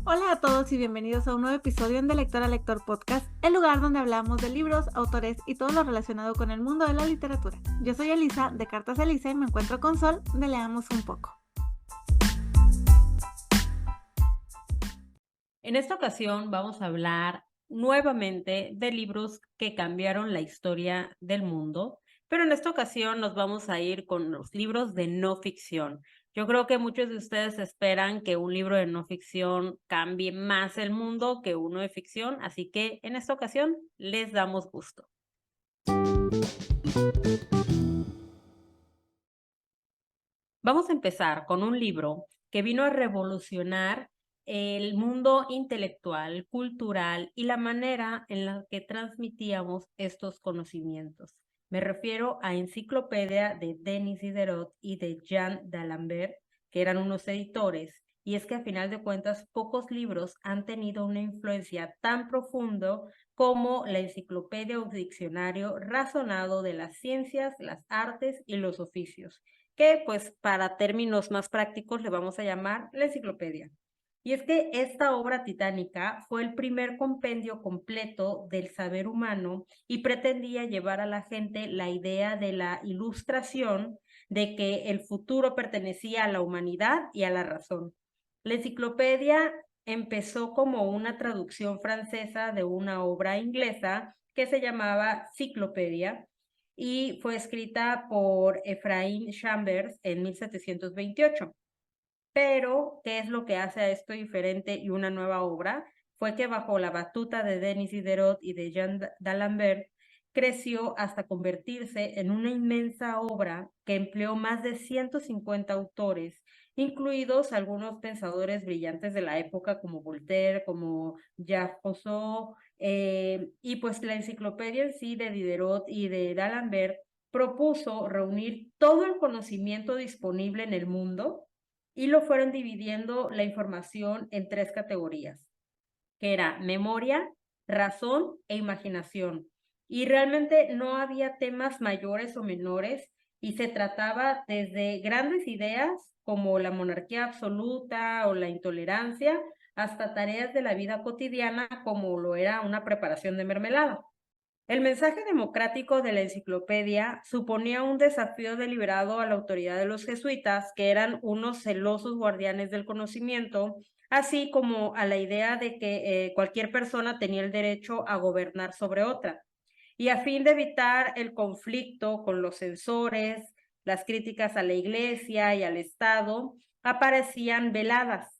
Hola a todos y bienvenidos a un nuevo episodio en De Lector a Lector Podcast, el lugar donde hablamos de libros, autores y todo lo relacionado con el mundo de la literatura. Yo soy Elisa, de Cartas Elisa, y me encuentro con Sol, de Leamos un poco. En esta ocasión vamos a hablar nuevamente de libros que cambiaron la historia del mundo, pero en esta ocasión nos vamos a ir con los libros de no ficción. Yo creo que muchos de ustedes esperan que un libro de no ficción cambie más el mundo que uno de ficción, así que en esta ocasión les damos gusto. Vamos a empezar con un libro que vino a revolucionar el mundo intelectual, cultural y la manera en la que transmitíamos estos conocimientos. Me refiero a Enciclopedia de Denis Diderot y de Jean d'Alembert, que eran unos editores, y es que a final de cuentas pocos libros han tenido una influencia tan profundo como la enciclopedia o diccionario razonado de las ciencias, las artes y los oficios, que pues para términos más prácticos le vamos a llamar la enciclopedia. Y es que esta obra titánica fue el primer compendio completo del saber humano y pretendía llevar a la gente la idea de la ilustración, de que el futuro pertenecía a la humanidad y a la razón. La enciclopedia empezó como una traducción francesa de una obra inglesa que se llamaba Ciclopedia, y fue escrita por Ephraim Chambers en 1728. Pero, ¿qué es lo que hace a esto diferente y una nueva obra? Fue que bajo la batuta de Denis Diderot y de Jean d'Alembert, creció hasta convertirse en una inmensa obra que empleó más de 150 autores, incluidos algunos pensadores brillantes de la época como Voltaire, como Jacques Rousseau, y pues la enciclopedia en sí de Diderot y de d'Alembert propuso reunir todo el conocimiento disponible en el mundo y lo fueron dividiendo la información en tres categorías, que era memoria, razón e imaginación. Y realmente no había temas mayores o menores y se trataba desde grandes ideas como la monarquía absoluta o la intolerancia hasta tareas de la vida cotidiana como lo era una preparación de mermelada. El mensaje democrático de la enciclopedia suponía un desafío deliberado a la autoridad de los jesuitas, que eran unos celosos guardianes del conocimiento, así como a la idea de que cualquier persona tenía el derecho a gobernar sobre otra. Y a fin de evitar el conflicto con los censores, las críticas a la Iglesia y al Estado, aparecían veladas.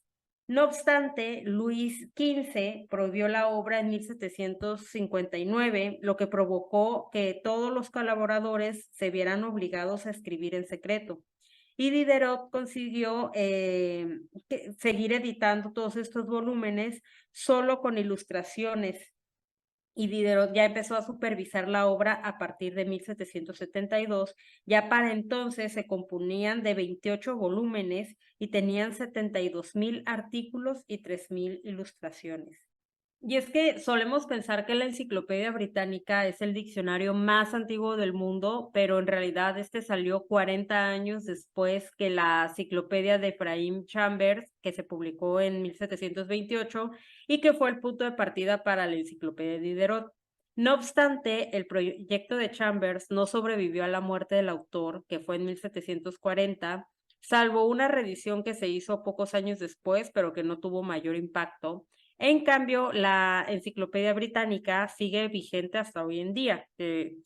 No obstante, Luis XV prohibió la obra en 1759, lo que provocó que todos los colaboradores se vieran obligados a escribir en secreto. Y Diderot consiguió seguir editando todos estos volúmenes solo con ilustraciones, y Diderot ya empezó a supervisar la obra a partir de 1772. Ya para entonces se componían de 28 volúmenes y tenían 72,000 artículos y 3,000 ilustraciones. Y es que solemos pensar que la Enciclopedia Británica es el diccionario más antiguo del mundo, pero en realidad este salió 40 años después que la Enciclopedia de Ephraim Chambers, que se publicó en 1728 y que fue el punto de partida para la Enciclopedia de Diderot. No obstante, el proyecto de Chambers no sobrevivió a la muerte del autor, que fue en 1740, salvo una reedición que se hizo pocos años después, pero que no tuvo mayor impacto. En cambio, la Enciclopedia Británica sigue vigente hasta hoy en día.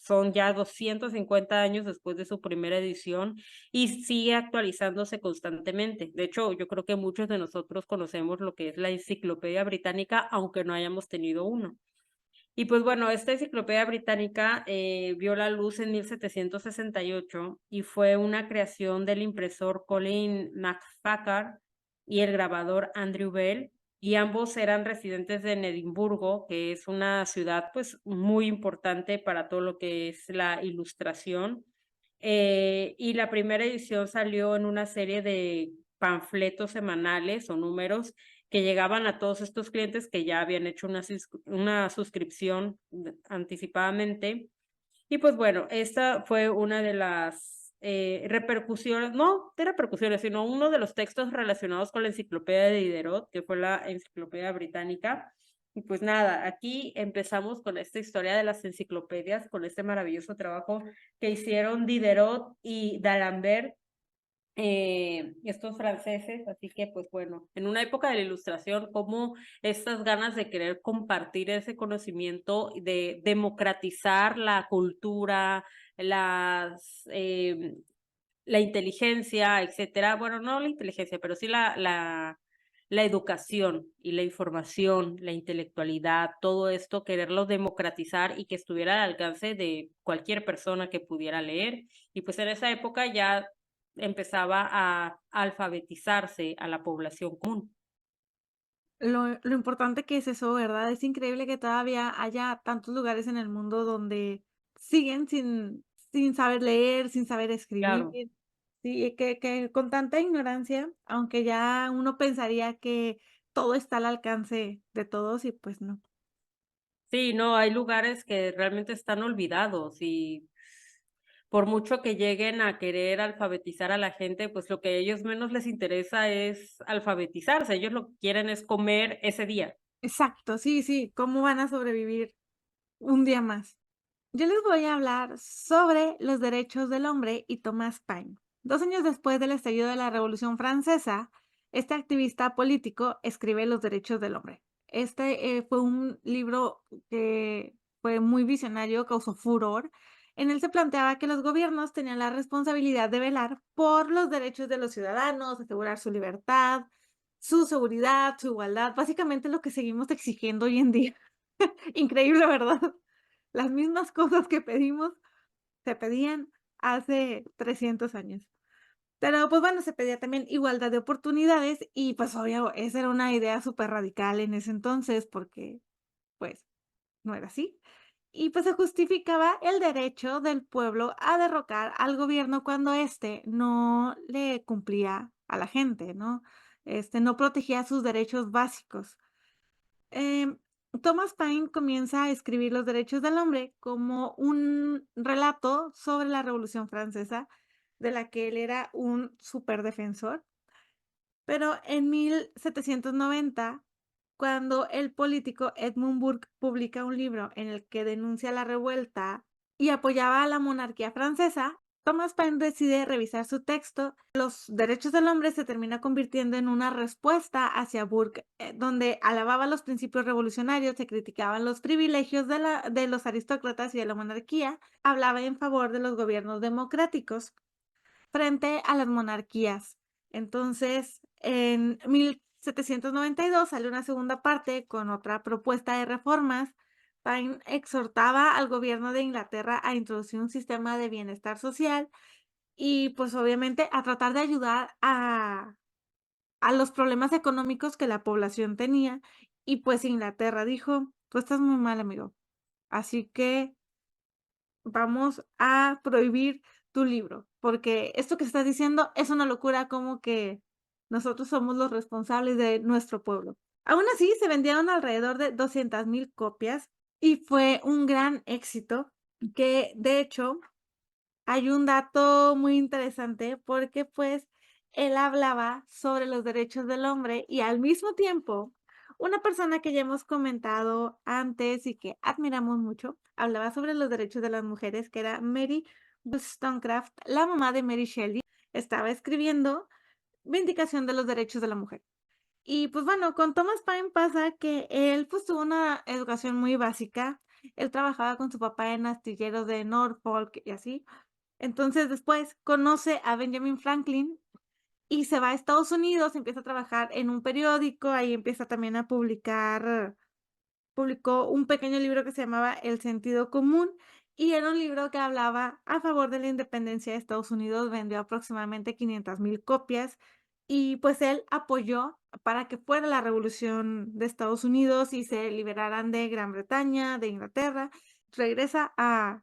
Son ya 250 años después de su primera edición y sigue actualizándose constantemente. De hecho, yo creo que muchos de nosotros conocemos lo que es la Enciclopedia Británica, aunque no hayamos tenido uno. Y pues bueno, esta Enciclopedia Británica vio la luz en 1768 y fue una creación del impresor Colin McFacker y el grabador Andrew Bell, y ambos eran residentes de Edimburgo, que es una ciudad pues muy importante para todo lo que es la ilustración. Y la primera edición salió en una serie de panfletos semanales o números que llegaban a todos estos clientes que ya habían hecho una suscripción anticipadamente. Y pues bueno, esta fue una de las repercusiones, no de repercusiones, sino uno de los textos relacionados con la enciclopedia de Diderot, que fue la enciclopedia británica. Y pues nada, aquí empezamos con esta historia de las enciclopedias, con este maravilloso trabajo que hicieron Diderot y D'Alembert, estos franceses, así que pues bueno, en una época de la Ilustración, como estas ganas de querer compartir ese conocimiento, de democratizar la cultura, la inteligencia, etcétera. Bueno, no la inteligencia, pero sí la educación y la información, la intelectualidad, todo esto, quererlo democratizar y que estuviera al alcance de cualquier persona que pudiera leer. Y pues en esa época ya empezaba a alfabetizarse a la población común. Lo importante que es eso, ¿verdad? Es increíble que todavía haya tantos lugares en el mundo donde siguen sin saber leer, sin saber escribir. Claro. Sí, que con tanta ignorancia, aunque ya uno pensaría que todo está al alcance de todos y pues no. Sí, no, hay lugares que realmente están olvidados y por mucho que lleguen a querer alfabetizar a la gente, pues lo que a ellos menos les interesa es alfabetizarse, ellos lo que quieren es comer ese día. Exacto, sí, sí, ¿cómo van a sobrevivir un día más? Yo les voy a hablar sobre los derechos del hombre y Thomas Paine. 2 años después del estallido de la Revolución Francesa, este activista político escribe Los derechos del hombre. Fue un libro que fue muy visionario, causó furor. En él se planteaba que los gobiernos tenían la responsabilidad de velar por los derechos de los ciudadanos, asegurar su libertad, su seguridad, su igualdad, básicamente lo que seguimos exigiendo hoy en día. Increíble, ¿verdad? Las mismas cosas que pedimos se pedían hace 300 años. Pero, pues, bueno, se pedía también igualdad de oportunidades y, pues, obvio, esa era una idea súper radical en ese entonces, porque, pues, no era así. Y, pues, se justificaba el derecho del pueblo a derrocar al gobierno cuando éste no le cumplía a la gente, ¿no? No protegía sus derechos básicos. Em, Thomas Paine comienza a escribir Los derechos del hombre como un relato sobre la Revolución Francesa, de la que él era un superdefensor. Pero en 1790, cuando el político Edmund Burke publica un libro en el que denuncia la revuelta y apoyaba a la monarquía francesa, Thomas Paine decide revisar su texto. Los derechos del hombre se termina convirtiendo en una respuesta hacia Burke, donde alababa los principios revolucionarios, se criticaban los privilegios de los aristócratas y de la monarquía, hablaba en favor de los gobiernos democráticos frente a las monarquías. Entonces, en 1792 sale una segunda parte con otra propuesta de reformas. Paine exhortaba al gobierno de Inglaterra a introducir un sistema de bienestar social y, pues, obviamente, a tratar de ayudar a los problemas económicos que la población tenía. Y, pues, Inglaterra dijo: "Tú estás muy mal, amigo, así que vamos a prohibir tu libro, porque esto que estás diciendo es una locura, como que nosotros somos los responsables de nuestro pueblo". Aún así, se vendieron alrededor de 200,000 copias y fue un gran éxito que, de hecho, hay un dato muy interesante porque, pues, él hablaba sobre los derechos del hombre y al mismo tiempo, una persona que ya hemos comentado antes y que admiramos mucho, hablaba sobre los derechos de las mujeres, que era Mary Wollstonecraft, la mamá de Mary Shelley, estaba escribiendo Vindicación de los derechos de la mujer. Y, pues, bueno, con Thomas Paine pasa que él, pues, tuvo una educación muy básica. Él trabajaba con su papá en astilleros de Norfolk y así. Entonces, después conoce a Benjamin Franklin y se va a Estados Unidos, empieza a trabajar en un periódico, ahí empieza también a publicó un pequeño libro que se llamaba El sentido común, y era un libro que hablaba a favor de la independencia de Estados Unidos, vendió aproximadamente 500,000 copias, y pues él apoyó para que fuera la revolución de Estados Unidos y se liberaran de Gran Bretaña, de Inglaterra. Regresa a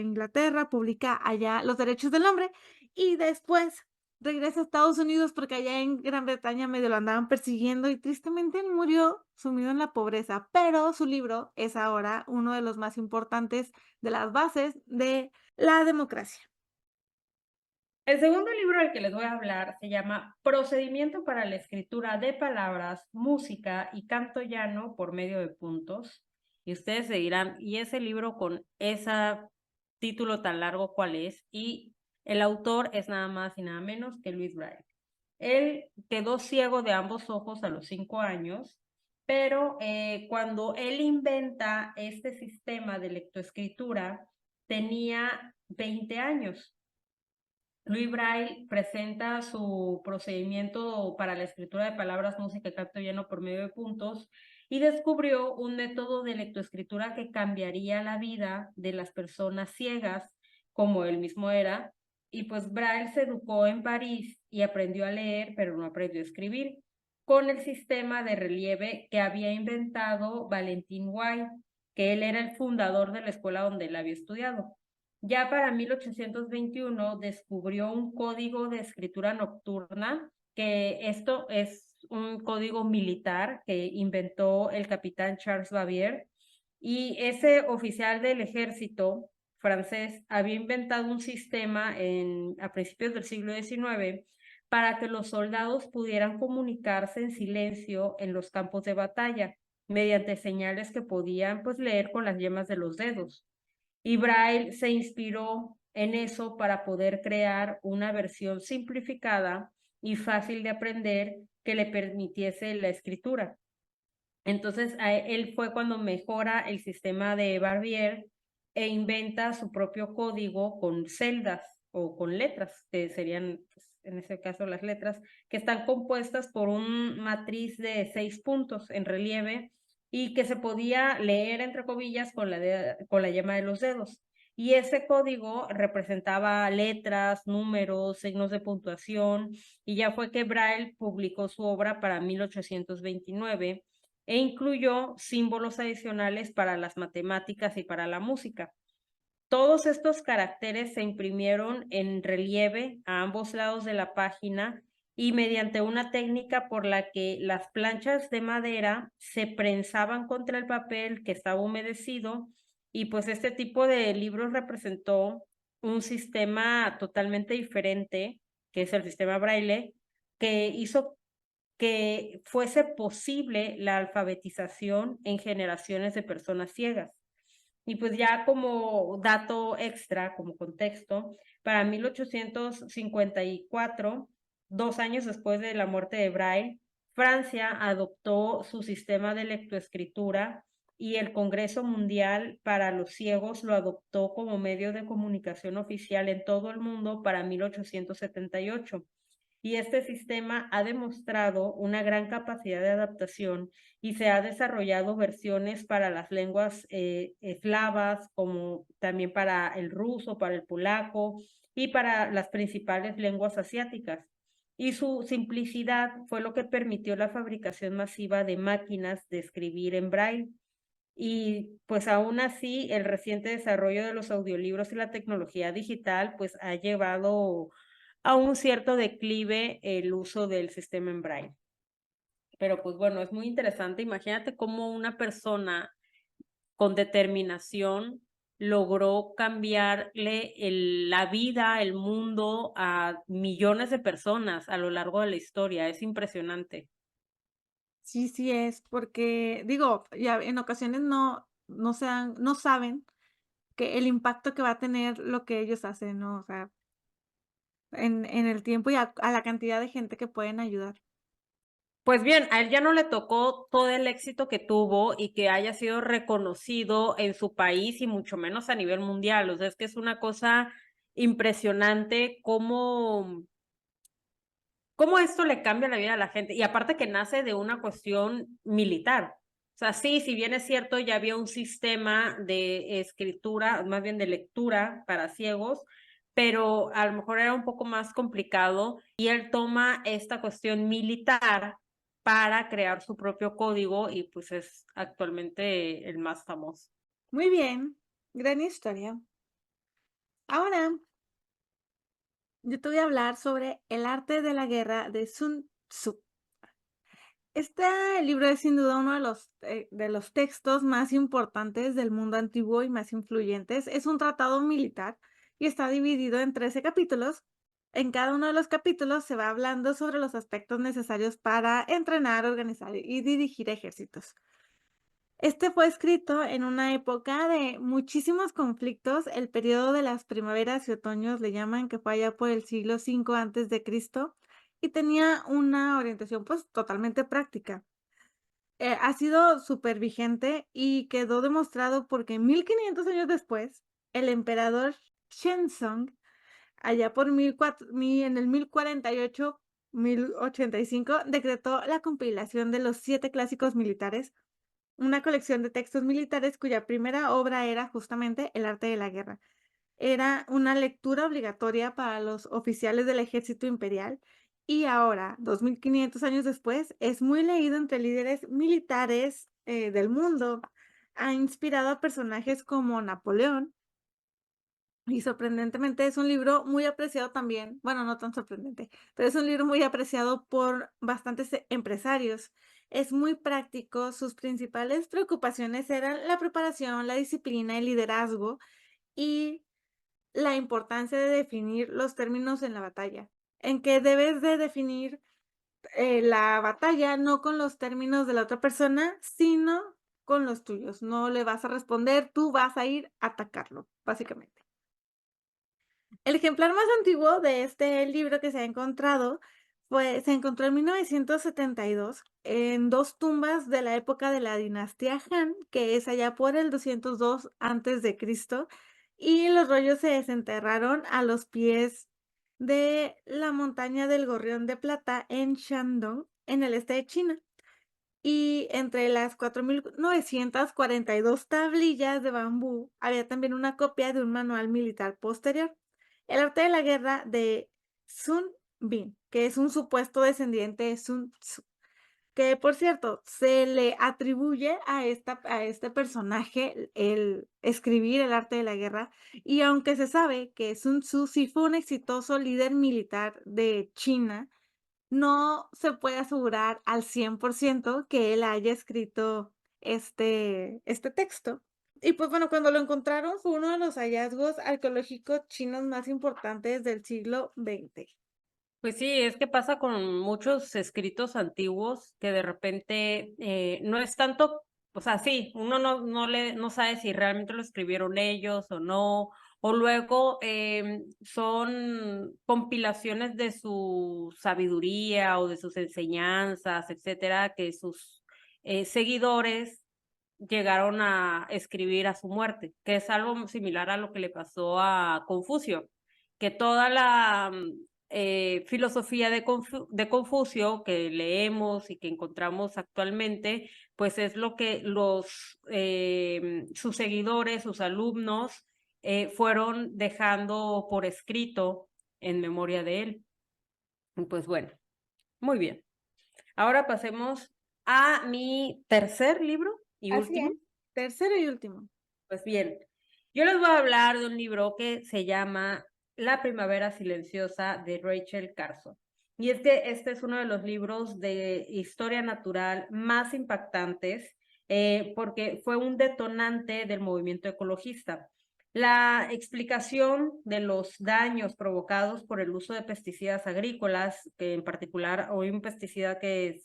Inglaterra, publica allá Los derechos del hombre, y después regresa a Estados Unidos porque allá en Gran Bretaña medio lo andaban persiguiendo y tristemente él murió sumido en la pobreza, pero su libro es ahora uno de los más importantes de las bases de la democracia. El segundo libro del que les voy a hablar se llama Procedimiento para la escritura de palabras, música y canto llano por medio de puntos. Y ustedes se dirán, ¿y ese libro con ese título tan largo cuál es? Y el autor es nada más y nada menos que Louis Braille. Él quedó ciego de ambos ojos a los 5 años, pero cuando él inventa este sistema de lectoescritura, tenía 20 años. Louis Braille presenta su procedimiento para la escritura de palabras, música y canto llano por medio de puntos y descubrió un método de lectoescritura que cambiaría la vida de las personas ciegas, como él mismo era. Y pues Braille se educó en París y aprendió a leer, pero no aprendió a escribir, con el sistema de relieve que había inventado Valentin White, que él era el fundador de la escuela donde él había estudiado. Ya para 1821 descubrió un código de escritura nocturna, que esto es un código militar que inventó el capitán Charles Bavière, y ese oficial del ejército francés había inventado un sistema a principios del siglo XIX para que los soldados pudieran comunicarse en silencio en los campos de batalla mediante señales que podían pues leer con las yemas de los dedos. Y Braille se inspiró en eso para poder crear una versión simplificada y fácil de aprender que le permitiese la escritura. Entonces, él fue cuando mejora el sistema de Barbier e inventa su propio código con celdas o con letras, que serían, pues, en ese caso, las letras, que están compuestas por un matriz de 6 puntos en relieve y que se podía leer, entre comillas, con la yema de los dedos. Y ese código representaba letras, números, signos de puntuación, y ya fue que Braille publicó su obra para 1829 e incluyó símbolos adicionales para las matemáticas y para la música. Todos estos caracteres se imprimieron en relieve a ambos lados de la página y mediante una técnica por la que las planchas de madera se prensaban contra el papel que estaba humedecido, y pues este tipo de libros representó un sistema totalmente diferente, que es el sistema Braille, que hizo que fuese posible la alfabetización en generaciones de personas ciegas. Y pues ya como dato extra, como contexto, para 1854, 2 años después de la muerte de Braille, Francia adoptó su sistema de lectoescritura y el Congreso Mundial para los Ciegos lo adoptó como medio de comunicación oficial en todo el mundo para 1878. Y este sistema ha demostrado una gran capacidad de adaptación y se ha desarrollado versiones para las lenguas eslavas, como también para el ruso, para el polaco y para las principales lenguas asiáticas. Y su simplicidad fue lo que permitió la fabricación masiva de máquinas de escribir en braille. Y pues aún así, el reciente desarrollo de los audiolibros y la tecnología digital pues ha llevado a un cierto declive el uso del sistema en braille. Pero pues bueno, es muy interesante. Imagínate cómo una persona con determinación logró cambiarle la vida, el mundo a millones de personas a lo largo de la historia. Es impresionante. Sí, sí es, porque digo, ya en ocasiones no saben que el impacto que va a tener lo que ellos hacen, ¿no? O sea, en el tiempo y a la cantidad de gente que pueden ayudar. Pues bien, a él ya no le tocó todo el éxito que tuvo y que haya sido reconocido en su país y mucho menos a nivel mundial. O sea, es que es una cosa impresionante cómo esto le cambia la vida a la gente. Y aparte que nace de una cuestión militar. O sea, sí, si bien es cierto, ya había un sistema de escritura, más bien de lectura para ciegos, pero a lo mejor era un poco más complicado y él toma esta cuestión militar para crear su propio código y pues es actualmente el más famoso. Muy bien, gran historia. Ahora, yo te voy a hablar sobre El arte de la guerra de Sun Tzu. Este libro es sin duda uno de los textos más importantes del mundo antiguo y más influyentes. Es un tratado militar y está dividido en 13 capítulos En cada uno de los capítulos se va hablando sobre los aspectos necesarios para entrenar, organizar y dirigir ejércitos. Este fue escrito en una época de muchísimos conflictos, el periodo de las primaveras y otoños le llaman, que fue allá por el siglo V antes de Cristo, y tenía una orientación pues totalmente práctica. Ha sido súper vigente y quedó demostrado porque 1500 años después, el emperador Shenzong, allá por en el 1048, 1085, decretó la compilación de los 7 clásicos militares, una colección de textos militares cuya primera obra era justamente El arte de la guerra. Era una lectura obligatoria para los oficiales del ejército imperial y ahora, 2500 años después, es muy leído entre líderes militares del mundo. Ha inspirado a personajes como Napoleón y sorprendentemente es un libro muy apreciado también, bueno, no tan sorprendente, pero es un libro muy apreciado por bastantes empresarios. Es muy práctico, sus principales preocupaciones eran la preparación, la disciplina, el liderazgo y la importancia de definir los términos en la batalla, en que debes de definir, la batalla no con los términos de la otra persona, sino con los tuyos. No le vas a responder, tú vas a ir a atacarlo, básicamente. El ejemplar más antiguo de este libro que se ha encontrado se encontró en 1972 en 2 tumbas de la época de la dinastía Han, que es allá por el 202 antes de Cristo, y los rollos se desenterraron a los pies de la montaña del Gorrión de Plata en Shandong, en el este de China. Y entre las 4942 tablillas de bambú había también una copia de un manual militar posterior, El arte de la guerra de Sun Bin, que es un supuesto descendiente de Sun Tzu, que por cierto, se le atribuye a este personaje el escribir el arte de la guerra, y aunque se sabe que Sun Tzu sí fue un exitoso líder militar de China, no se puede asegurar al 100% que él haya escrito este texto. Y, pues, bueno, cuando lo encontraron, fue uno de los hallazgos arqueológicos chinos más importantes del siglo XX. Pues sí, es que pasa con muchos escritos antiguos que de repente no es tanto, o sea, sí, uno no sabe si realmente lo escribieron ellos o no, o luego son compilaciones de su sabiduría o de sus enseñanzas, etcétera, que sus seguidores llegaron a escribir a su muerte, que es algo similar a lo que le pasó a Confucio, que toda la filosofía de Confucio que leemos y que encontramos actualmente, pues es lo que sus seguidores, sus alumnos, fueron dejando por escrito en memoria de él. Pues bueno, muy bien. Ahora pasemos a mi tercer libro y Así es. último. Tercero y último. Pues bien, yo les voy a hablar de un libro que se llama La primavera silenciosa de Rachel Carson. Y es que este es uno de los libros de historia natural más impactantes porque fue un detonante del movimiento ecologista. La explicación de los daños provocados por el uso de pesticidas agrícolas, que en particular hoy un pesticida que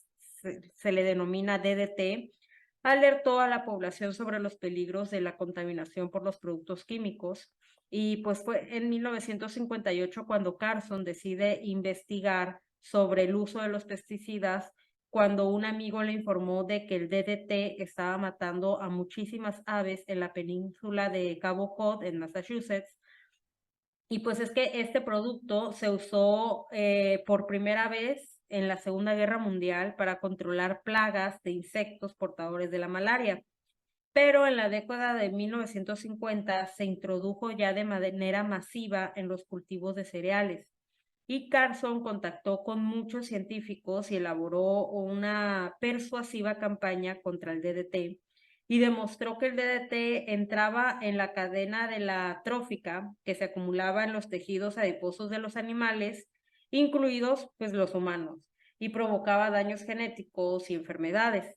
se le denomina DDT, alertó a la población sobre los peligros de la contaminación por los productos químicos. Y pues fue en 1958 cuando Carson decide investigar sobre el uso de los pesticidas, cuando un amigo le informó de que el DDT estaba matando a muchísimas aves en la península de Cabo Cod, en Massachusetts. Y pues es que este producto se usó por primera vez en la Segunda Guerra Mundial para controlar plagas de insectos portadores de la malaria. Pero en la década de 1950 se introdujo ya de manera masiva en los cultivos de cereales. Y Carson contactó con muchos científicos y elaboró una persuasiva campaña contra el DDT y demostró que el DDT entraba en la cadena de la trófica que se acumulaba en los tejidos adiposos de los animales, incluidos pues los humanos, y provocaba daños genéticos y enfermedades.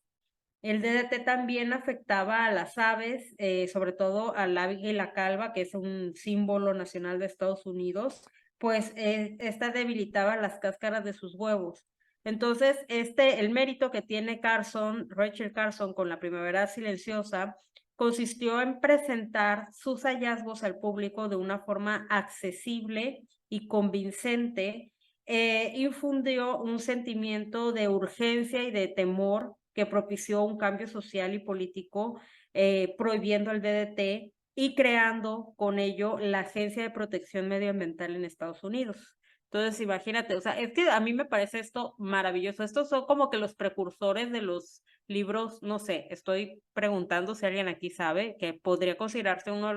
El DDT también afectaba a las aves, sobre todo al águila calva, que es un símbolo nacional de Estados Unidos, pues esta debilitaba las cáscaras de sus huevos. Entonces, el mérito que tiene Rachel Carson con La Primavera Silenciosa, consistió en presentar sus hallazgos al público de una forma accesible y convincente. Infundió un sentimiento de urgencia y de temor que propició un cambio social y político, prohibiendo el DDT y creando con ello la Agencia de Protección Medioambiental en Estados Unidos. Entonces, imagínate, o sea, es que a mí me parece esto maravilloso. Estos son como que los precursores de los libros, no sé, estoy preguntando si alguien aquí sabe, que podría considerarse uno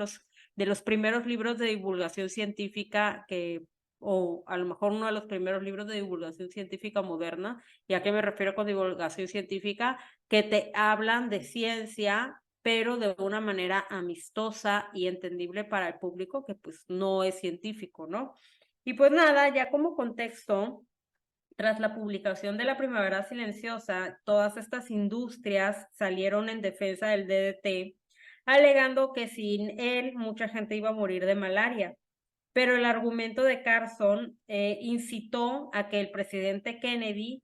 de los primeros libros de divulgación científica o a lo mejor uno de los primeros libros de divulgación científica moderna. ¿Y a qué me refiero con divulgación científica? Que te hablan de ciencia, pero de una manera amistosa y entendible para el público que pues no es científico, ¿no? Y pues nada, ya como contexto, tras la publicación de La Primavera Silenciosa, todas estas industrias salieron en defensa del DDT, alegando que sin él mucha gente iba a morir de malaria. Pero el argumento de Carson incitó a que el presidente Kennedy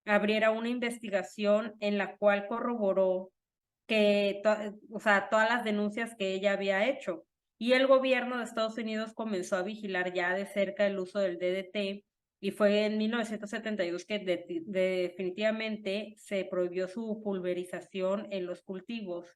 abriera una investigación en la cual corroboró o sea, todas las denuncias que ella había hecho. Y el gobierno de Estados Unidos comenzó a vigilar ya de cerca el uso del DDT, y fue en 1972 que definitivamente se prohibió su pulverización en los cultivos.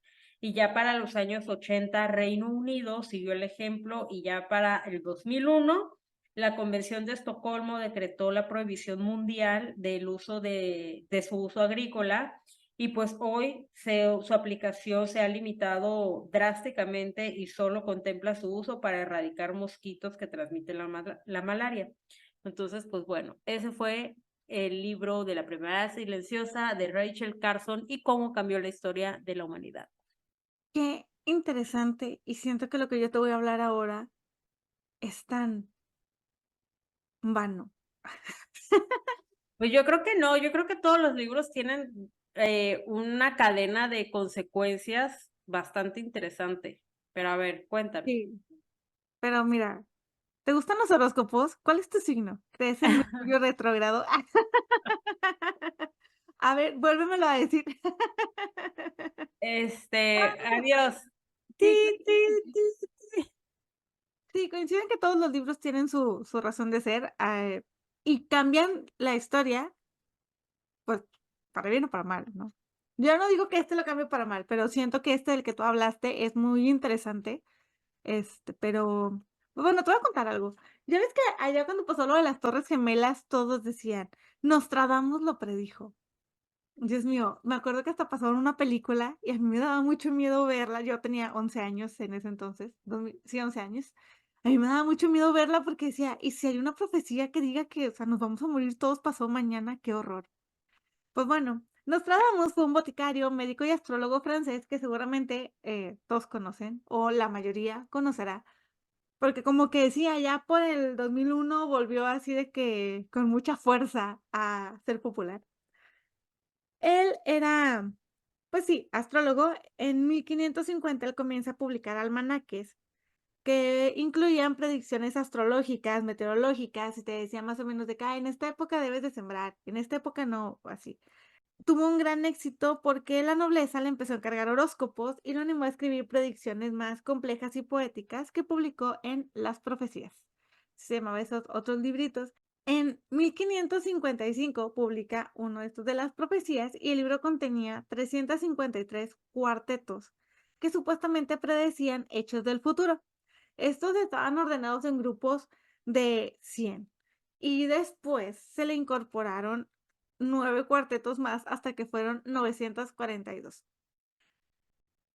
Y ya para los años 80, Reino Unido siguió el ejemplo, y ya para el 2001, la Convención de Estocolmo decretó la prohibición mundial del uso de su uso agrícola, y pues hoy su aplicación se ha limitado drásticamente y solo contempla su uso para erradicar mosquitos que transmiten la malaria. Entonces, pues bueno, ese fue el libro de La Primavera Silenciosa de Rachel Carson y cómo cambió la historia de la humanidad. Qué interesante, y siento que lo que yo te voy a hablar ahora es tan vano. Pues yo creo que no, yo creo que todos los libros tienen una cadena de consecuencias bastante interesante. Pero a ver, cuéntame. Sí, pero mira, ¿te gustan los horóscopos? ¿Cuál es tu signo? ¿Crees en Mercurio retrógrado? A ver, vuélvemelo a decir. Adiós. Ti, Sí, ti, coinciden ti. sí, coinciden que todos los libros tienen su razón de ser, y cambian la historia, pues, para bien o para mal, ¿no? Yo no digo que este lo cambie para mal, pero siento que este del que tú hablaste es muy interesante. Pero, pues bueno, te voy a contar algo. Ya ves que allá cuando pasó lo de las Torres Gemelas, todos decían: "Nostradamus lo predijo". Dios mío, me acuerdo que hasta pasaron una película y a mí me daba mucho miedo verla. Yo tenía 11 años en ese entonces, 11 años. A mí me daba mucho miedo verla porque decía: "¿Y si hay una profecía que diga que, o sea, nos vamos a morir todos pasado mañana? Qué horror". Pues bueno, Nostradamus fue un boticario, médico y astrólogo francés que seguramente, todos conocen, o la mayoría conocerá. Porque como que decía, ya por el 2001 volvió así de que con mucha fuerza a ser popular. Él era, pues sí, astrólogo. En 1550 él comienza a publicar almanaques que incluían predicciones astrológicas, meteorológicas, y te decía más o menos de que: "Ay, en esta época debes de sembrar, en esta época no", o así. Tuvo un gran éxito porque la nobleza le empezó a encargar horóscopos y lo animó a escribir predicciones más complejas y poéticas que publicó en Las Profecías. Se llamaba esos otros libritos. En 1555 publica uno de estos de las profecías y el libro contenía 353 cuartetos que supuestamente predecían hechos del futuro. Estos estaban ordenados en grupos de 100 y después se le incorporaron 9 cuartetos más hasta que fueron 942.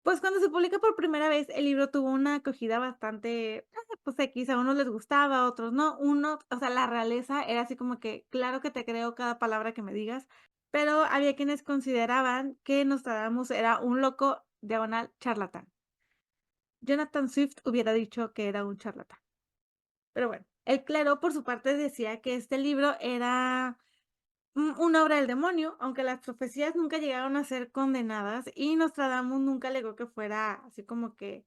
Pues, cuando se publica por primera vez, el libro tuvo una acogida bastante, pues, equis, a unos les gustaba, a otros no. O sea, la realeza era así como que: "Claro que te creo cada palabra que me digas", pero había quienes consideraban que Nostradamus era un loco, diagonal, charlatán. Jonathan Swift hubiera dicho que era un charlatán. Pero bueno, el clero, por su parte, decía que este libro era una obra del demonio, aunque las profecías nunca llegaron a ser condenadas y Nostradamus nunca alegó que fuera así como que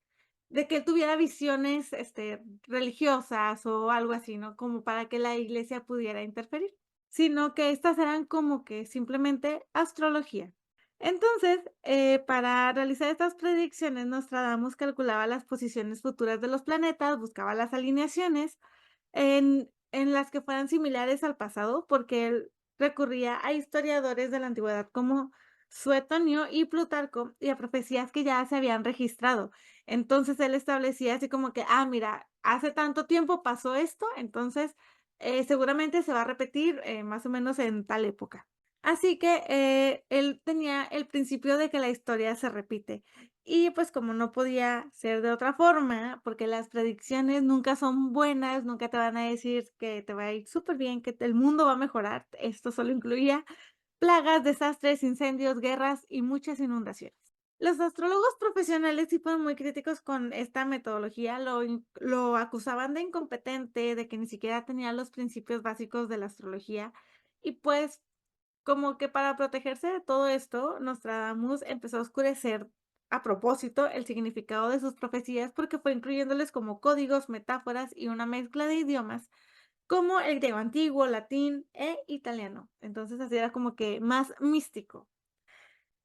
de que él tuviera visiones, religiosas o algo así, ¿no? Como para que la iglesia pudiera interferir, sino que estas eran como que simplemente astrología. Entonces, para realizar estas predicciones, Nostradamus calculaba las posiciones futuras de los planetas, buscaba las alineaciones en las que fueran similares al pasado, porque él recurría a historiadores de la antigüedad como Suetonio y Plutarco y a profecías que ya se habían registrado. Entonces él establecía así como que, mira, hace tanto tiempo pasó esto, entonces seguramente se va a repetir más o menos en tal época. Así que él tenía el principio de que la historia se repite. Y pues como no podía ser de otra forma, porque las predicciones nunca son buenas, nunca te van a decir que te va a ir súper bien, que el mundo va a mejorar. Esto solo incluía plagas, desastres, incendios, guerras y muchas inundaciones. Los astrólogos profesionales sí fueron muy críticos con esta metodología, lo acusaban de incompetente, de que ni siquiera tenía los principios básicos de la astrología y pues como que para protegerse de todo esto, Nostradamus empezó a oscurecer a propósito el significado de sus profecías porque fue incluyéndoles como códigos, metáforas y una mezcla de idiomas como el griego antiguo, latín e italiano. Entonces así era como que más místico.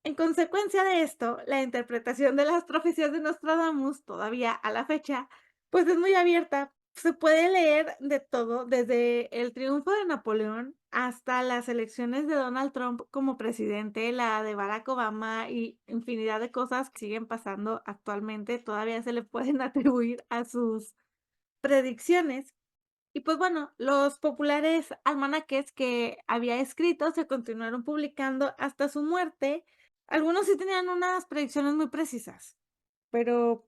En consecuencia de esto, la interpretación de las profecías de Nostradamus, todavía a la fecha, pues es muy abierta. Se puede leer de todo, desde el triunfo de Napoleón hasta las elecciones de Donald Trump como presidente, la de Barack Obama y infinidad de cosas que siguen pasando actualmente, todavía se le pueden atribuir a sus predicciones. Y pues bueno, los populares almanaques que había escrito se continuaron publicando hasta su muerte. Algunos sí tenían unas predicciones muy precisas, pero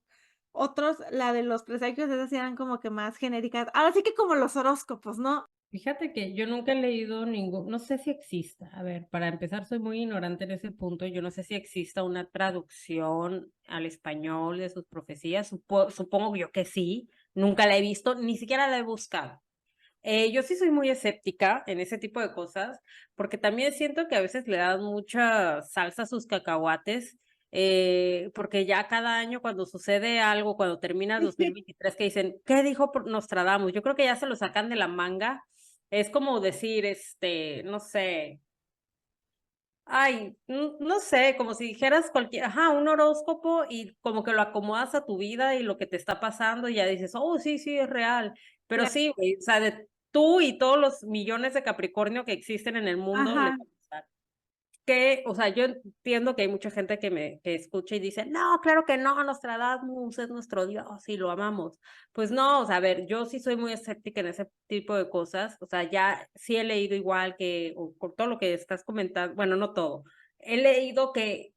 otros, la de los presagios, esas sí eran como que más genéricas. Ahora sí que como los horóscopos, ¿no? Fíjate que yo nunca he leído ningún, no sé si exista. A ver, para empezar, soy muy ignorante en ese punto. Yo no sé si exista una traducción al español de sus profecías. Supongo yo que sí. Nunca la he visto, ni siquiera la he buscado. Yo sí soy muy escéptica en ese tipo de cosas, porque también siento que a veces le dan mucha salsa a sus cacahuates, porque ya cada año cuando sucede algo, cuando termina 2023, que dicen, ¿qué dijo Nostradamus? Yo creo que ya se lo sacan de la manga. Es como decir, no sé, ay, no sé, como si dijeras cualquier, ajá, un horóscopo y como que lo acomodas a tu vida y lo que te está pasando y ya dices, oh, sí, sí, es real. Pero Claro. sí, güey, o sea, de tú y todos los millones de Capricornio que existen en el mundo, les Ajá. va a pasar. Que, o sea, yo entiendo que hay mucha gente que escucha y dice, no, claro que no, Nostradamus es nuestro Dios y lo amamos. Pues no, o sea, a ver, yo sí soy muy escéptica en ese tipo de cosas, o sea, ya sí he leído igual que, o por todo lo que estás comentando, bueno, no todo, he leído que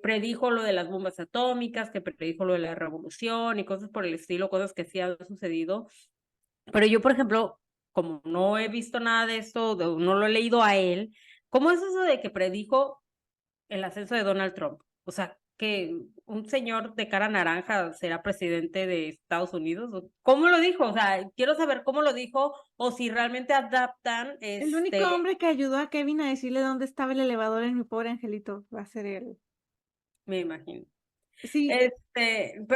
predijo lo de las bombas atómicas, que predijo lo de la revolución y cosas por el estilo, cosas que sí han sucedido, pero yo, por ejemplo, como no he visto nada de esto, no lo he leído a él, ¿cómo es eso de que predijo el ascenso de Donald Trump? O sea, que un señor de cara naranja será presidente de Estados Unidos. ¿Cómo lo dijo? O sea, quiero saber cómo lo dijo o si realmente adaptan, El único hombre que ayudó a Kevin a decirle dónde estaba el elevador en Mi Pobre Angelito va a ser él. me imagino. Sí,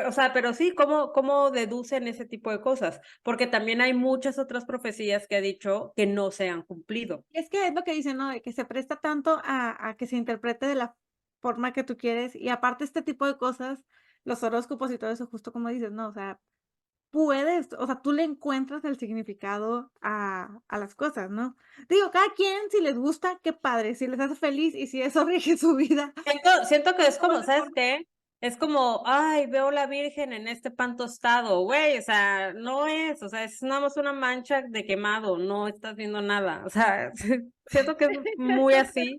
O sea, pero sí, ¿cómo deducen ese tipo de cosas? Porque también hay muchas otras profecías que ha dicho que no se han cumplido. y es que es lo que dicen, ¿no? De que se presta tanto a que se interprete de la forma que tú quieres. Y aparte este tipo de cosas, los horóscopos y todo eso, justo como dices, ¿no? O sea, puedes, o sea, tú le encuentras el significado a las cosas, ¿no? Digo, cada quien, si les gusta, qué padre, si les hace feliz y si eso rige su vida. Siento que es Como como, lo ¿sabes mejor. qué? Es como, ay, veo la Virgen en este pan tostado, güey, o sea, no es, o sea, es nada más una mancha de quemado, no estás viendo nada, o sea, siento que es muy así.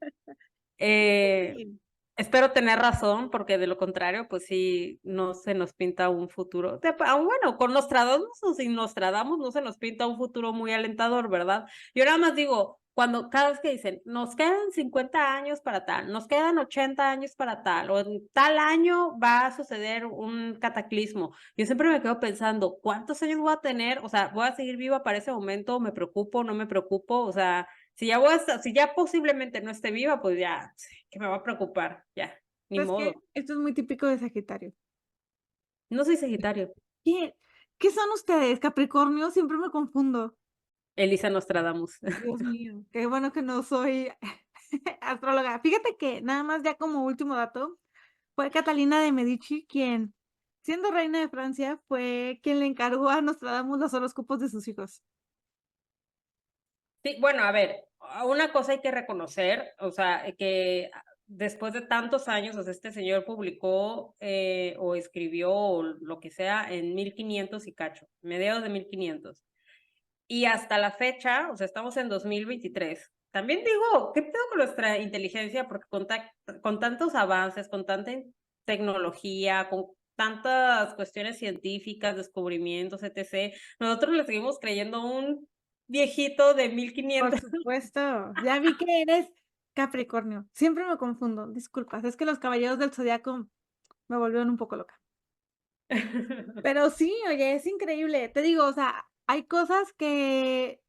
Eh, Sí. Espero tener razón, porque de lo contrario, pues sí, no se nos pinta un futuro. Aún bueno, con Nostradamus o sin Nostradamus, no se nos pinta un futuro muy alentador, ¿verdad? Yo nada más digo, cuando cada vez que dicen, nos quedan 50 años para tal, nos quedan 80 años para tal, o en tal año va a suceder un cataclismo, yo siempre me quedo pensando, ¿cuántos años voy a tener? O sea, ¿voy a seguir viva para ese momento? ¿Me preocupo? ¿No me preocupo? O sea, si ya posiblemente no esté viva, pues ya, que me va a preocupar, ya, ni Es que modo. esto es muy típico de Sagitario. No soy Sagitario. ¿Qué, qué son ustedes? Capricornio, siempre me confundo. Elisa Nostradamus. Dios mío, qué bueno que no soy astróloga. Fíjate que nada más ya como último dato, fue Catalina de Medici quien, siendo reina de Francia, fue quien le encargó a Nostradamus los horóscopos de sus hijos. Sí, bueno, a ver, una cosa hay que reconocer, o sea, que después de tantos años, o sea, este señor publicó o escribió o lo que sea en 1500 y cacho, mediados de 1500. Y hasta la fecha, o sea, estamos en 2023. También digo, ¿qué pedo con nuestra inteligencia? Porque con tantos avances, con tanta tecnología, con tantas cuestiones científicas, descubrimientos, etc., nosotros le seguimos creyendo a un viejito de Por 1500. supuesto, ya vi que eres Capricornio. Siempre me confundo, disculpas, es que los caballeros del zodiaco me volvieron un poco loca. Pero sí, oye, es increíble. Te digo, o sea, hay cosas que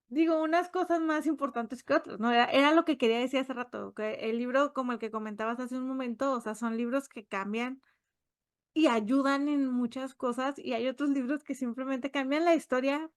digo, unas cosas más importantes que otras, ¿no? Era lo que quería decir hace rato, que el libro como el que comentabas hace un momento, o sea, son libros que cambian y ayudan en muchas cosas, y hay otros libros que simplemente cambian la historia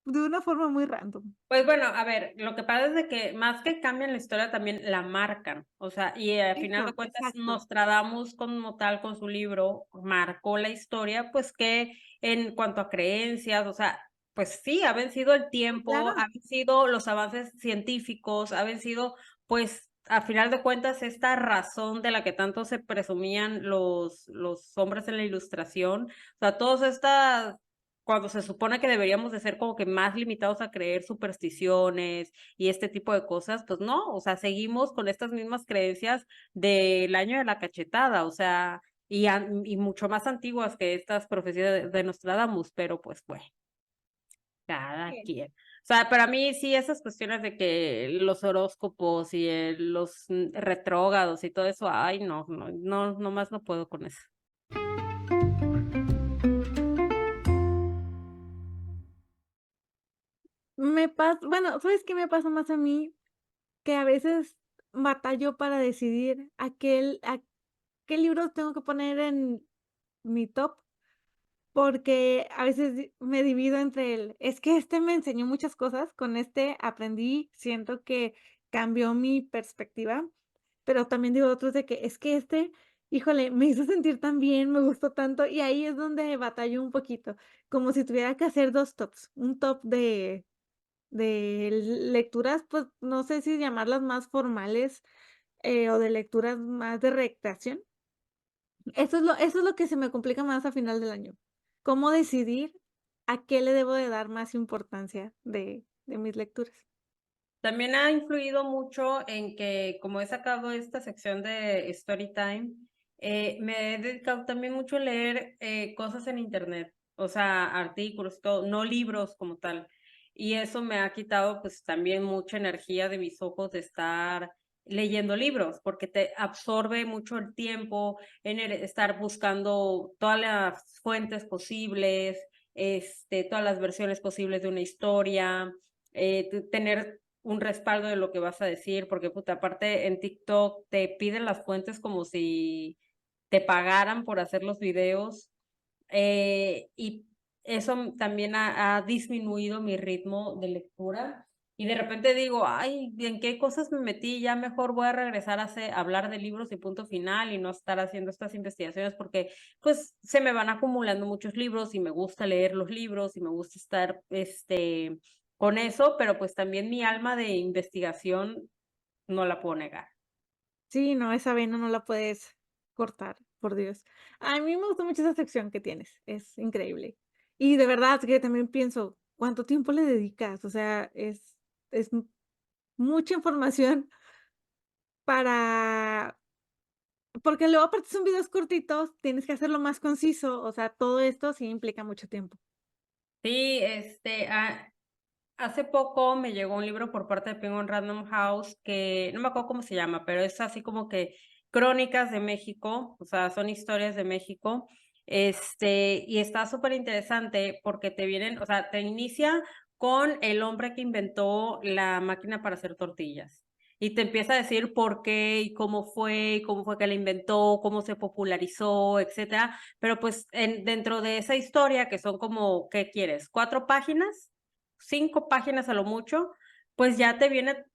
de una forma muy random. Pues bueno, a ver, lo que pasa es de que más que cambian la historia, también la marcan. O sea, y al final de Eso, cuentas, exacto. Nostradamus como tal, con su libro, marcó la historia, pues que en cuanto a creencias, o sea, pues sí, ha vencido el Sí, tiempo, claro. ha vencido los avances científicos, ha vencido, pues, al final de cuentas, esta razón de la que tanto se presumían los hombres en la ilustración. O sea, todas estas cuando se supone que deberíamos de ser como que más limitados a creer supersticiones y este tipo de cosas, pues no, o sea, seguimos con estas mismas creencias del año de la cachetada, o sea, y mucho más antiguas que estas profecías de Nostradamus, pero pues bueno, cada Sí. quien. O sea, para mí sí esas cuestiones de que los horóscopos y los retrógrados y todo eso, ay, no más no puedo con eso. Bueno, ¿sabes qué me pasa más a mí? Que a veces batallo para decidir a qué libros tengo que poner en mi top. Porque a veces me divido entre es que este me enseñó muchas cosas, con este aprendí, siento que cambió mi perspectiva, pero también digo otros de que es que este, híjole, me hizo sentir tan bien, me gustó tanto, y ahí es donde batallo un poquito, como si tuviera que hacer 2 tops, un top de lecturas, pues, no sé si llamarlas más formales, o de lecturas más de recreación. Eso es lo que se me complica más a final del año. ¿Cómo decidir a qué le debo de dar más importancia de mis lecturas? También ha influido mucho en que, como he sacado esta sección de Story Time, me he dedicado también mucho a leer cosas en internet, o sea, artículos, todo, no libros como tal. Y eso me ha quitado pues también mucha energía de mis ojos de estar leyendo libros, porque te absorbe mucho el tiempo en estar buscando todas las fuentes posibles, todas las versiones posibles de una historia, tener un respaldo de lo que vas a decir, porque puta, aparte en TikTok te piden las fuentes como si te pagaran por hacer los videos, y eso también ha disminuido mi ritmo de lectura. Y de repente digo, ay, ¿en qué cosas me metí? Ya mejor voy a regresar a hablar de libros y punto final y no estar haciendo estas investigaciones porque pues se me van acumulando muchos libros y me gusta leer los libros y me gusta estar con eso, pero pues también mi alma de investigación no la puedo negar. Sí, no, esa vena no la puedes cortar, por Dios. A mí me gustó mucho esa sección que tienes, es increíble. Y de verdad que también pienso, ¿cuánto tiempo le dedicas? O sea, es mucha información para porque luego aparte son videos cortitos, tienes que hacerlo más conciso, o sea, todo esto sí implica mucho tiempo. Sí, hace poco me llegó un libro por parte de Penguin Random House que no me acuerdo cómo se llama, pero es así como que crónicas de México, o sea, son historias de México. Y está súper interesante porque te vienen, o sea, te inicia con el hombre que inventó la máquina para hacer tortillas. y te empieza a decir por qué y cómo fue que la inventó, cómo se popularizó, etcétera. Pero pues dentro de esa historia, que son como, ¿qué quieres? ¿4 páginas? ¿5 páginas a lo mucho? Pues ya te viene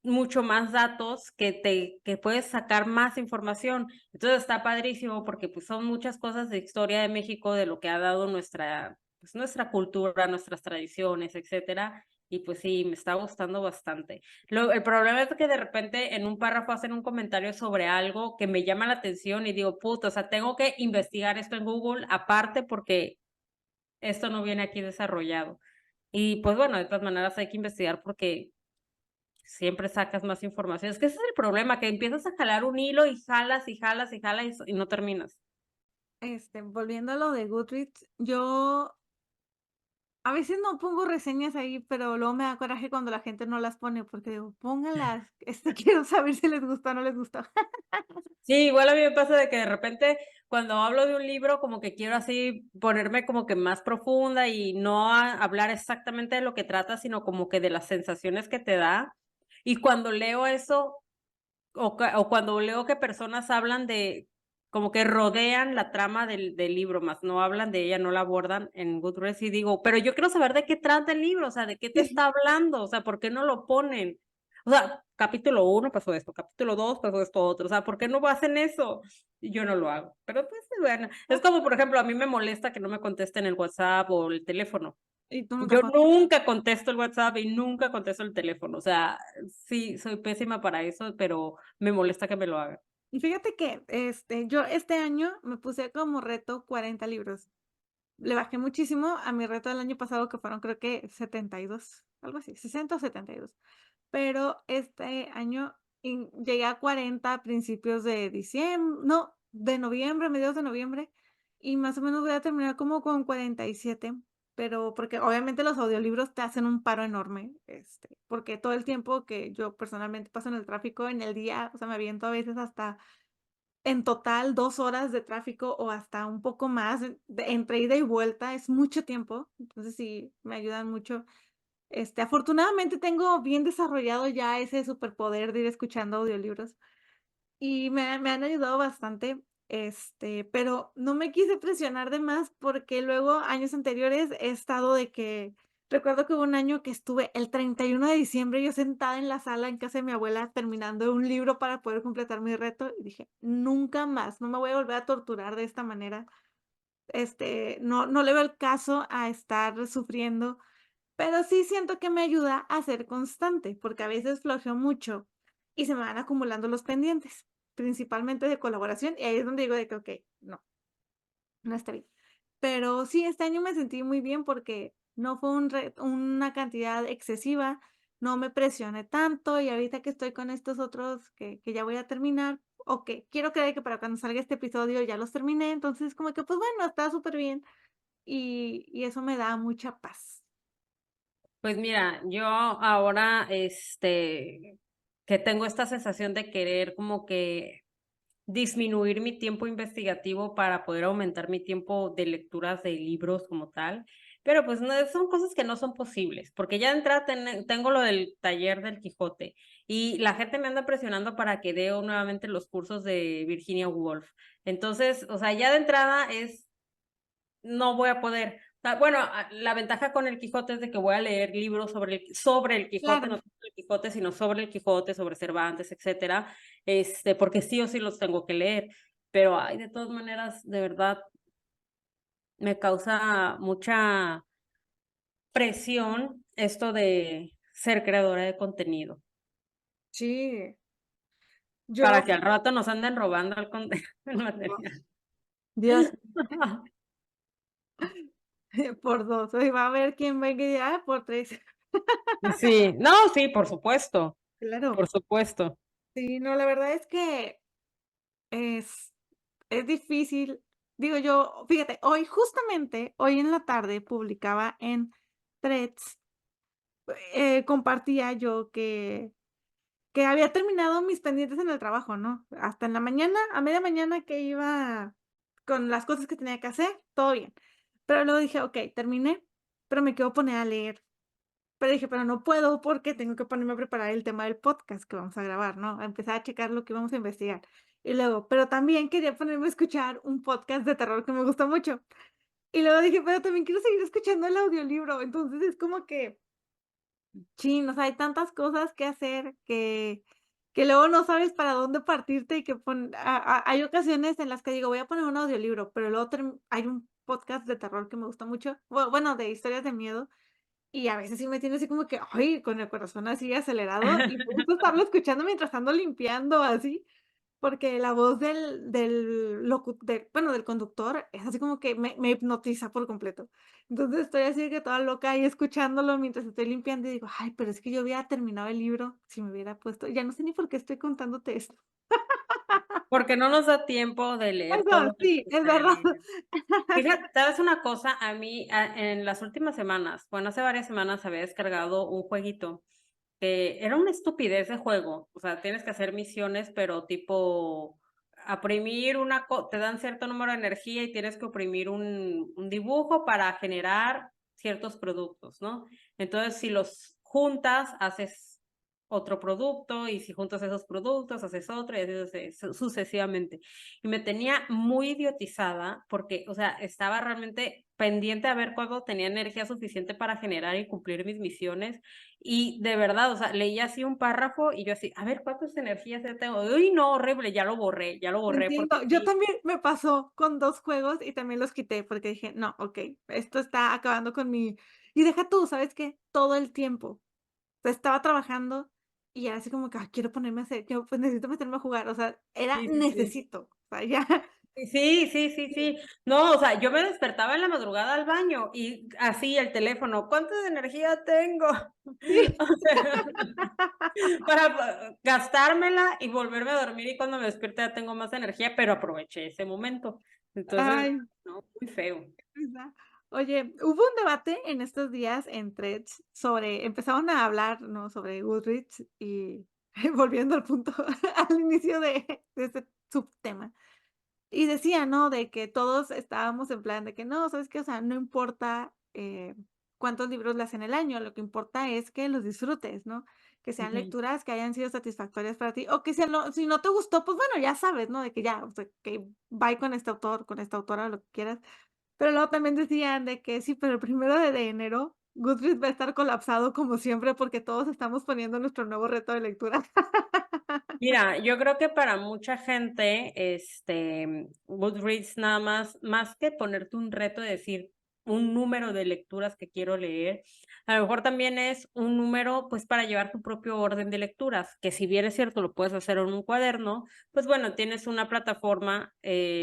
mucho más datos que puedes sacar más información. Entonces está padrísimo porque pues son muchas cosas de historia de México, de lo que ha dado pues, nuestra cultura, nuestras tradiciones, etcétera. Y pues sí, me está gustando bastante. El problema es que de repente en un párrafo hacen un comentario sobre algo que me llama la atención y digo, puto, o sea, tengo que investigar esto en Google aparte porque esto no viene aquí desarrollado. Y pues bueno, de todas maneras hay que investigar porque siempre sacas más información. Es que ese es el problema, que empiezas a jalar un hilo y jalas y jalas y jalas y no terminas. Volviendo a lo de Goodreads, yo a veces no pongo reseñas ahí, pero luego me da coraje cuando la gente no las pone, porque digo, pónganlas, quiero saber si les gusta o no les gusta. Sí, igual a mí me pasa de que de repente cuando hablo de un libro como que quiero así ponerme como que más profunda y no hablar exactamente de lo que trata, sino como que de las sensaciones que te da. Y cuando leo eso, o cuando leo que personas hablan de, como que rodean la trama del libro, más no hablan de ella, no la abordan en Goodreads y digo, pero yo quiero saber de qué trata el libro, o sea, de qué te está hablando, o sea, ¿por qué no lo ponen? O sea, capítulo 1 pasó esto, capítulo 2 pasó esto otro, o sea, ¿por qué no hacen eso? Y yo no lo hago. Pero pues bueno, es como, por ejemplo, a mí me molesta que no me contesten el WhatsApp o el teléfono. Y tú nunca Yo pones. nunca contesto el WhatsApp y nunca contesto el teléfono. O sea, sí, soy pésima para eso, pero me molesta que me lo hagan. Y fíjate que yo este año me puse como reto 40 libros. Le bajé muchísimo a mi reto del año pasado, que fueron creo que 72, algo así, 60 o 72. Pero este año llegué a 40 a principios de diciembre, no, de noviembre, mediados de noviembre, y más o menos voy a terminar como con 47, pero porque obviamente los audiolibros te hacen un paro enorme, porque todo el tiempo que yo personalmente paso en el tráfico en el día, o sea, me aviento a veces hasta en total 2 horas de tráfico o hasta un poco más, entre ida y vuelta, es mucho tiempo, entonces sí, me ayudan mucho. Afortunadamente tengo bien desarrollado ya ese superpoder de ir escuchando audiolibros y me han ayudado bastante, pero no me quise presionar de más porque luego años anteriores he estado de que recuerdo que hubo un año que estuve el 31 de diciembre yo sentada en la sala en casa de mi abuela terminando un libro para poder completar mi reto y dije: "Nunca más, no me voy a volver a torturar de esta manera". No le veo el caso a estar sufriendo, pero sí siento que me ayuda a ser constante, porque a veces flojeo mucho y se me van acumulando los pendientes, principalmente de colaboración, y ahí es donde digo de que, okey, no, no está bien. Pero sí, este año me sentí muy bien porque no fue una cantidad excesiva, no me presioné tanto, y ahorita que estoy con estos otros que ya voy a terminar, o que quiero creer que para cuando salga este episodio ya los terminé, entonces como que, pues bueno, está súper bien y eso me da mucha paz. Pues mira, yo ahora, que tengo esta sensación de querer como que disminuir mi tiempo investigativo para poder aumentar mi tiempo de lecturas de libros como tal, pero pues no, son cosas que no son posibles, porque ya de entrada tengo lo del taller del Quijote y la gente me anda presionando para que dé nuevamente los cursos de Virginia Woolf. Entonces, o sea, ya de entrada no voy a poder. Bueno, la ventaja con el Quijote es de que voy a leer libros sobre el Quijote, no Claro. sobre el Quijote, sino sobre el Quijote, sobre Cervantes, etcétera, porque sí o sí los tengo que leer. Pero ay, de todas maneras, de verdad, me causa mucha presión esto de ser creadora de contenido, Sí, yo, para que al rato nos anden robando el Dios, material. Dios, por 2 y va a haber quien venga y diga: "Ah, por 3". Sí, no, sí, por supuesto, Claro. por supuesto. Sí, no, la verdad es que es es difícil. Digo yo, fíjate, hoy, justamente, hoy en la tarde publicaba en Threads, compartía yo que había terminado mis pendientes en el trabajo, ¿no? Hasta en la mañana, a media mañana que iba con las cosas que tenía que hacer, todo bien. Pero luego dije: "Okey, terminé, pero me quiero poner a leer". pero dije: "Pero no puedo porque tengo que ponerme a preparar el tema del podcast que vamos a grabar", ¿no? A empezar a checar lo que vamos a investigar. Y luego, pero también quería ponerme a escuchar un podcast de terror que me gusta mucho. Y luego dije: "Pero también quiero seguir escuchando el audiolibro". Entonces, es como que, chin, o sea, hay tantas cosas que hacer que luego no sabes para dónde partirte y que hay ocasiones en las que digo: "Voy a poner un audiolibro", pero luego hay un podcast de terror que me gusta mucho, bueno, de historias de miedo, y a veces sí me tiene así como que, ay, con el corazón así acelerado, y me gusta estarlo escuchando mientras ando limpiando, así. Porque la voz del conductor es así como que me hipnotiza por completo. Entonces, estoy así de que toda loca ahí escuchándolo mientras estoy limpiando y digo: "Ay, pero es que yo hubiera terminado el libro si me hubiera puesto", ya no sé ni por qué estoy contándote esto. Porque no nos da tiempo de leer todo Eso, lo que nos sí, es gustaría verdad. leer. Fíjate, ¿sabes una cosa? A mí, en las últimas semanas, bueno, hace varias semanas había descargado un jueguito que era una estupidez de juego. O sea, tienes que hacer misiones, pero tipo oprimir te dan cierto número de energía y tienes que oprimir un dibujo para generar ciertos productos, ¿no? Entonces, si los juntas, haces otro producto, y si juntas esos productos, haces otro, y así sucesivamente. Y me tenía muy idiotizada porque, o sea, estaba realmente pendiente a ver cuándo tenía energía suficiente para generar y cumplir mis misiones. Y de verdad, o sea, leía así un párrafo y yo así, a ver, ¿cuántas energías ya tengo? Uy, no, horrible, ya lo borré Entiendo. porque Yo sí, también me pasó con 2 juegos y también los quité porque dije: "No, okey, esto está acabando con mi", y deja tú, ¿sabes qué? Todo el tiempo. Sea, estaba trabajando y era así como que: "Ay, quiero ponerme a hacer, yo, pues, necesito meterme a jugar", o sea, era sí, sí, sí. necesito, o sea, ya. Sí, sí, sí, Sí, sí. No, o sea, yo me despertaba en la madrugada al baño y así el teléfono, ¿cuánta energía tengo? sí. O sea, para gastármela y volverme a dormir, y cuando me despierte ya tengo más energía, pero aproveché ese momento. Entonces, Ay, no, muy feo. risa. Oye, hubo un debate en estos días en Threads sobre empezaron a hablar, ¿no?, sobre Goodreads y volviendo al punto, al inicio de este subtema. Y decía, ¿no? De que todos estábamos en plan de que no, ¿sabes qué? O sea, no importa, cuántos libros leas en el año, lo que importa es que los disfrutes, ¿no? Que sean Ujú. lecturas que hayan sido satisfactorias para ti, o que si no te gustó, pues bueno, ya sabes, ¿no? De que ya, o sea, que bye con este autor, con esta autora, lo que quieras. Pero luego también decían de que sí, pero el 1 de enero Goodreads va a estar colapsado como siempre, porque todos estamos poniendo nuestro nuevo reto de lectura. Mira, yo creo que para mucha gente, Goodreads nada más que ponerte un reto de decir un número de lecturas que quiero leer, a lo mejor también es un número, pues, para llevar tu propio orden de lecturas, que si bien es cierto, lo puedes hacer en un cuaderno, pues bueno, tienes una plataforma,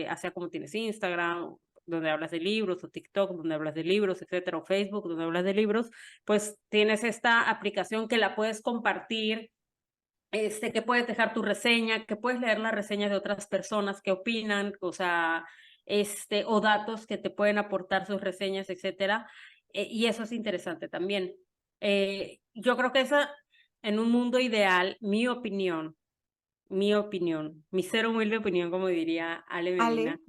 hacia como tienes Instagram, donde hablas de libros, o TikTok, donde hablas de libros, etcétera, o Facebook, donde hablas de libros, pues tienes esta aplicación que la puedes compartir, que puedes dejar tu reseña, que puedes leer las reseñas de otras personas que opinan, o sea, o datos que te pueden aportar sus reseñas, etcétera. Y eso es interesante también. Yo creo que esa, en un mundo ideal, mi cero humilde opinión, como diría Ale Ale. Medina,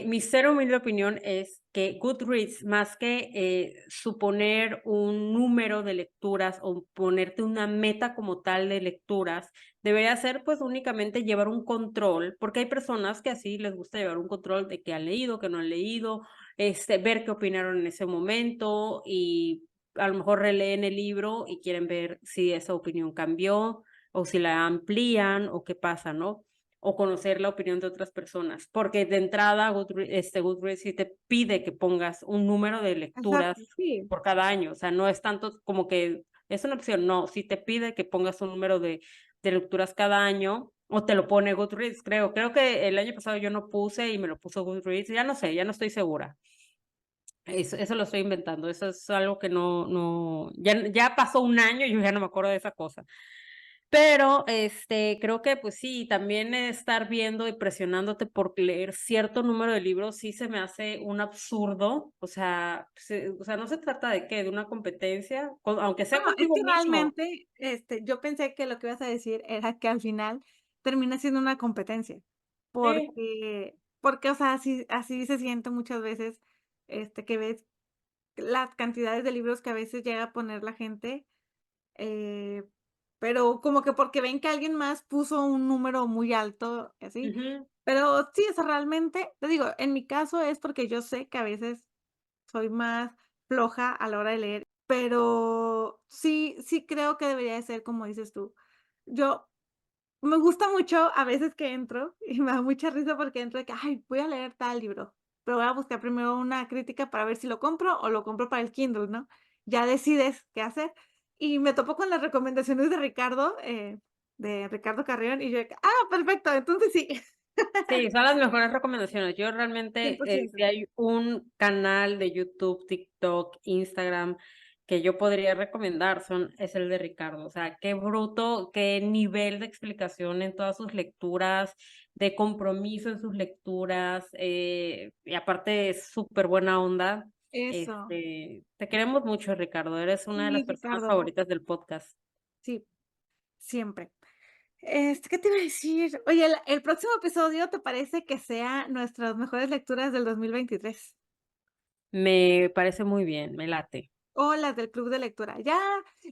mi cero humilde opinión es que Goodreads, más que suponer un número de lecturas o ponerte una meta como tal de lecturas, debería ser pues únicamente llevar un control, porque hay personas que así les gusta llevar un control de que han leído, que no han leído, ver qué opinaron en ese momento, y a lo mejor releen el libro y quieren ver si esa opinión cambió o si la amplían o qué pasa, ¿no? O conocer la opinión de otras personas, porque de entrada Goodreads sí te pide que pongas un número de lecturas Exacto, sí. por cada año, o sea, no es tanto como que es una opción, no, sí te pide que pongas un número de lecturas cada año, o te lo pone Goodreads, creo que el año pasado yo no puse y me lo puso Goodreads, ya no sé, ya no estoy segura. Eso lo estoy inventando, eso es algo que ya pasó un año y yo ya no me acuerdo de esa cosa. Pero, creo que, pues sí, también estar viendo y presionándote por leer cierto número de libros sí se me hace un absurdo. O sea, no se trata de qué, de una competencia, aunque sea Bueno, es contigo que mismo. realmente, yo pensé que lo que ibas a decir era que al final termina siendo una competencia, Sí. porque, o sea, así se siente muchas veces, que ves las cantidades de libros que a veces llega a poner la gente, eh, pero como que porque ven que alguien más puso un número muy alto, y así. Ujú, Pero sí, o sea, realmente, te digo, en mi caso es porque yo sé que a veces soy más floja a la hora de leer, pero sí creo que debería de ser como dices tú. Yo me gusta mucho a veces que entro y me da mucha risa porque entro de que: "Ay, voy a leer tal libro", pero voy a buscar primero una crítica para ver si lo compro o lo compro para el Kindle, ¿no? Ya decides qué hacer. Y me topo con las recomendaciones de Ricardo Carrión, y yo de que: "Ah, perfecto, entonces sí". sí, son las mejores recomendaciones. Yo realmente, 100%. si hay un canal de YouTube, TikTok, Instagram que yo podría recomendar, es el de Ricardo. O sea, qué bruto, qué nivel de explicación en todas sus lecturas, de compromiso en sus lecturas, y aparte es súper buena onda. Eso. Te queremos mucho, Ricardo. Eres una de Sí, las personas Ricardo. favoritas del podcast. Sí, siempre. ¿Qué te iba a decir? Oye, el próximo episodio, ¿te parece que sea nuestras mejores lecturas del 2023? Me parece muy bien, me late. O las del club de lectura. Ya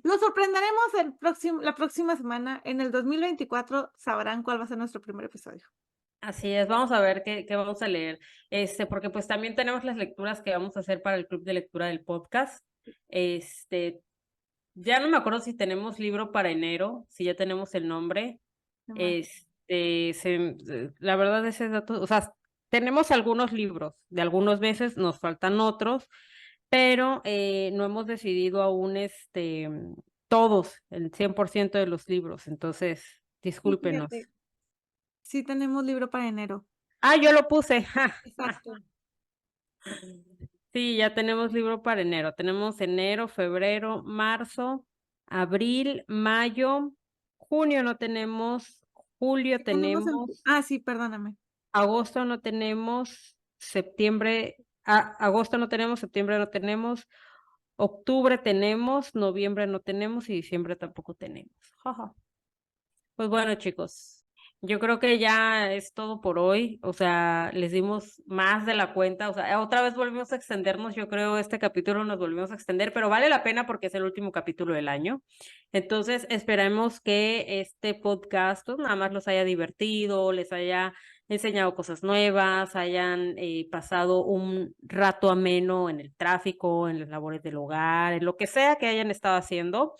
los sorprenderemos la próxima semana. En el 2024 sabrán cuál va a ser nuestro primer episodio. Así es, vamos a ver qué vamos a leer. Porque pues también tenemos las lecturas que vamos a hacer para el club de lectura del podcast. Este, ya no me acuerdo si tenemos libro para enero, si ya tenemos el nombre. No me La verdad ese dato, o sea, tenemos algunos libros, de algunos meses nos faltan otros, pero no hemos decidido aún todos, el 100% de los libros, entonces Sí, discúlpenos. fíjate, sí tenemos libro para enero. Ah, yo lo puse. Exacto. Sí, ya tenemos libro para enero. Tenemos enero, febrero, marzo, abril, mayo, junio no tenemos, julio Sí tenemos tenemos, sí, perdóname. agosto no tenemos, agosto no tenemos, septiembre no tenemos, octubre tenemos, noviembre no tenemos y diciembre tampoco tenemos. Jaja. Pues bueno, chicos, yo creo que ya es todo por hoy. O sea, les dimos más de la cuenta. O sea, otra vez volvimos a extendernos. Yo creo este capítulo nos volvimos a extender, pero vale la pena porque es el último capítulo del año. Entonces, esperemos que este podcast pues, nada más los haya divertido, les haya enseñado cosas nuevas, hayan pasado un rato ameno en el tráfico, en las labores del hogar, en lo que sea que hayan estado haciendo,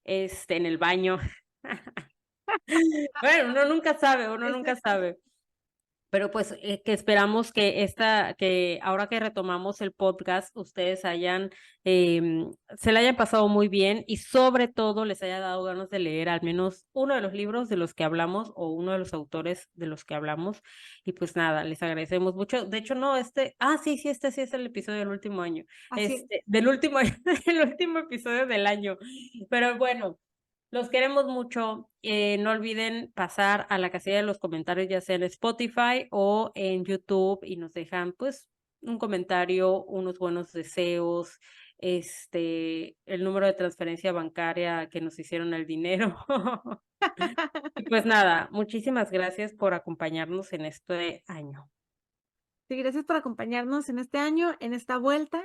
en el baño. Bueno, uno nunca Exacto. sabe. Pero pues que esperamos que ahora que retomamos el podcast, ustedes se la hayan pasado muy bien y sobre todo les haya dado ganas de leer al menos uno de los libros de los que hablamos o uno de los autores de los que hablamos. Y pues nada, les agradecemos mucho. De hecho, no, sí, este sí es el episodio del último año. Así es. Del último, el último episodio del año. Pero bueno. Los queremos mucho. No olviden pasar a la casilla de los comentarios, ya sea en Spotify o en YouTube, y nos dejan, pues, un comentario, unos buenos deseos, el número de transferencia bancaria que nos hicieron el dinero. Y pues nada, muchísimas gracias por acompañarnos en este año. Sí, gracias por acompañarnos en este año, en esta vuelta.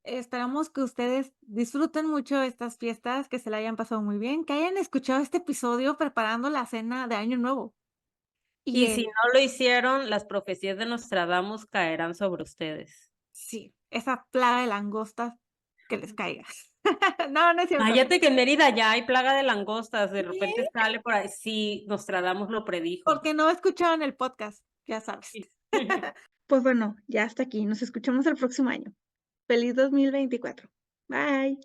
Esperamos que ustedes disfruten mucho estas fiestas, que se la hayan pasado muy bien, que hayan escuchado este episodio preparando la cena de Año Nuevo. Y Y si no lo hicieron, las profecías de Nostradamus caerán sobre ustedes. sí, esa plaga de langostas que les caiga. No, no es cierto. Cállate que en Mérida ya hay plaga de langostas, de repente ¿Qué? sale por ahí. Sí, Nostradamus lo predijo. Porque no escucharon el podcast, ya sabes. Pues bueno, ya hasta aquí. Nos escuchamos el próximo año. Feliz 2024. Bye.